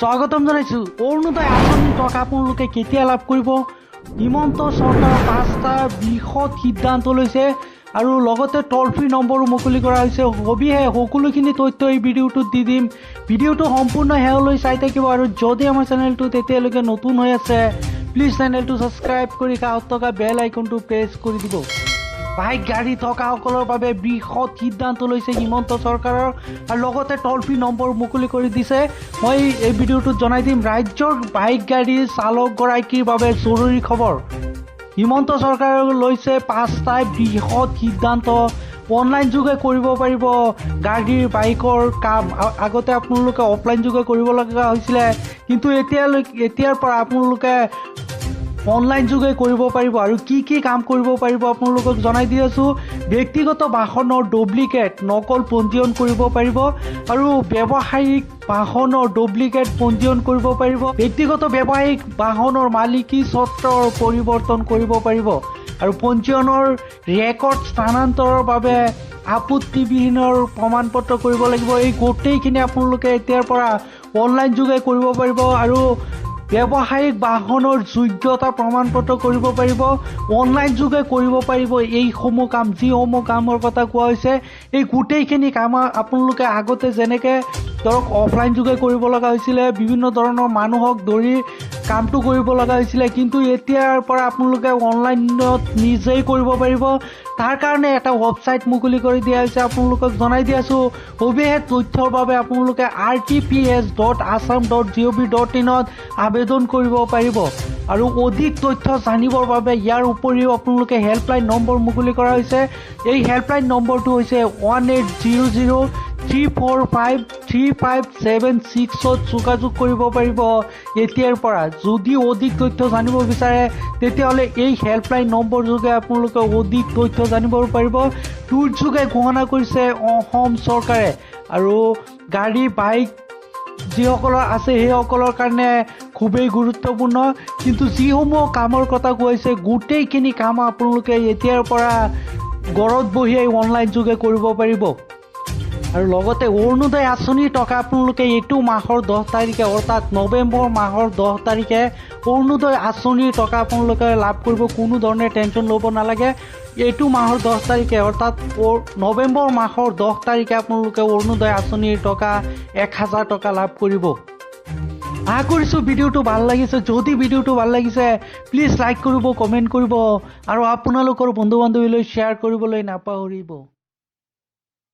স্বাগতম জানাইছো। অৰুণোদয় আঁচনিৰ টকা আপোনালোকে কেতিয়া লাভ কৰিব? হিমন্ত চৰকাৰৰ 5টা বৃহৎ সিদ্ধান্ত লৈছে আৰু লগতে টল ফ্ৰী নম্বৰো মুকলি কৰা হৈছে। সবিহে সকলোখিনি তথ্য এই ভিডিঅ'টোত দি দিম। ভিডিঅ'টো সম্পূৰ্ণ শেষলৈ চাই থাকিব আৰু যদি আমাৰ চেনেলটোত এতিয়ালৈকে নতুন হৈ আছে প্লিজ চেনেলটো ছাবস্ক্ৰাইব কৰি কাষত থকা বেল আইকনটো প্ৰেছ কৰি দিব। বাইক গাড়ী থকাসকলৰ বাবে বৃহৎ সিদ্ধান্ত লৈছে হিমন্ত চৰকাৰৰ আৰু লগতে টল ফ্ৰী নম্বৰ মুকলি কৰি দিছে। মই এই ভিডিঅ'টোত জনাই দিম ৰাজ্যৰ বাইক গাড়ীৰ চালকগৰাকীৰ বাবে জৰুৰী খবৰ। হিমন্ত চৰকাৰে লৈছে 5টা বৃহৎ সিদ্ধান্ত। অনলাইন যোগে কৰিব পাৰিব গাড়ীৰ বাইকৰ কাম। আগতে আপোনালোকে অফলাইন যোগে কৰিব লগা হৈছিলে, কিন্তু এতিয়াৰ পৰা আপোনালোকে অনলাইন যোগে কৰিব পাৰিব। আৰু কি কাম কৰিব পাৰিব আপোনালোকক জনাই দি আছোঁ। ব্যক্তিগত বাহনৰ ডুপ্লিকেট নকল পঞ্জীয়ন কৰিব পাৰিব আৰু ব্যৱসায়িক বাহনৰ ডুপ্লিকেট পঞ্জীয়ন কৰিব পাৰিব। ব্যক্তিগত ব্যৱসায়িক বাহনৰ মালিকী স্বত্বৰ পৰিৱৰ্তন কৰিব পাৰিব আৰু পঞ্জীয়নৰ ৰেকৰ্ড স্থানান্তৰৰ বাবে আপত্তিবিহীনৰ প্ৰমাণ পত্ৰ কৰিব লাগিব। এই গোটেইখিনি আপোনালোকে এতিয়াৰ পৰা অনলাইন যোগে কৰিব পাৰিব আৰু ব্যৱসায়িক বাহনৰ যোগ্যতা প্ৰমাণ পত্ৰ কৰিব পাৰিব। অনলাইন যোগে কৰিব পাৰিব এইসমূহ কাম, যিসমূহ কামৰ কথা কোৱা হৈছে। এই গোটেইখিনি কাম আপোনালোকে আগতে যেনেকৈ ধৰক অফলাইন যোগে কৰিব লগা হৈছিলে, বিভিন্ন ধৰণৰ মানুহক ধৰি কামটো কৰিব লগা হৈছিলে, কিন্তু এতিয়াৰ পৰা আপোনালোকে অনলাইনত নিজেই কৰিব পাৰিব। তাৰ কাৰণে এটা ৱেবছাইট মুকলি কৰি দিয়া হৈছে, আপোনালোকক জনাই দি আছোঁ। সবিশেষ তথ্যৰ বাবে আপোনালোকে rtps.assam.gov.in আবেদন কৰিব পাৰিব আৰু অধিক তথ্য জানিবৰ বাবে ইয়াৰ উপৰিও আপোনালোকে হেল্পলাইন নম্বৰ মুকলি কৰা হৈছে। এই হেল্পলাইন নম্বৰটো হৈছে 1800-345-3576 যোগাযোগ কৰিব পাৰিব এতিয়াৰ পৰা। যদি অধিক তথ্য জানিব বিচাৰে তেতিয়াহ'লে এই হেল্পলাইন নম্বৰ যোগে আপোনালোকে অধিক তথ্য জানিব পাৰিব। দুৰ্যোগে ঘোষণা কৰিছে অসম চৰকাৰে আৰু গাড়ী বাইক যিসকলৰ আছে সেইসকলৰ কাৰণে খুবেই গুৰুত্বপূৰ্ণ। কিন্তু যিসমূহ কামৰ কথা কৈছে গোটেইখিনি কাম আপোনালোকে এতিয়াৰ পৰা ঘৰত বহিয়ে অনলাইন যোগে কৰিব পাৰিব। আৰু লগতে অৰুণোদয় আঁচনিৰ টকা আপোনালোকে এইটো মাহৰ 10 তাৰিখে অৰ্থাৎ নৱেম্বৰ মাহৰ 10 তাৰিখে অৰুণোদয় আঁচনিৰ টকা আপোনালোকে লাভ কৰিব। কোনো ধৰণে টেনশ্যন ল'ব নালাগে। এইটো মাহৰ 10 তাৰিখে অৰ্থাৎ নৱেম্বৰ মাহৰ 10 তাৰিখে আপোনালোকে অৰুণোদয় আঁচনিৰ টকা 1000 টকা লাভ কৰিব। আশা কৰিছোঁ ভিডিঅ'টো ভাল লাগিছে। যদি ভিডিঅ'টো ভাল লাগিছে প্লিজ লাইক কৰিব, কমেণ্ট কৰিব আৰু আপোনালোকৰ বন্ধু বান্ধৱীলৈ শ্বেয়াৰ কৰিবলৈ নাপাহৰিব।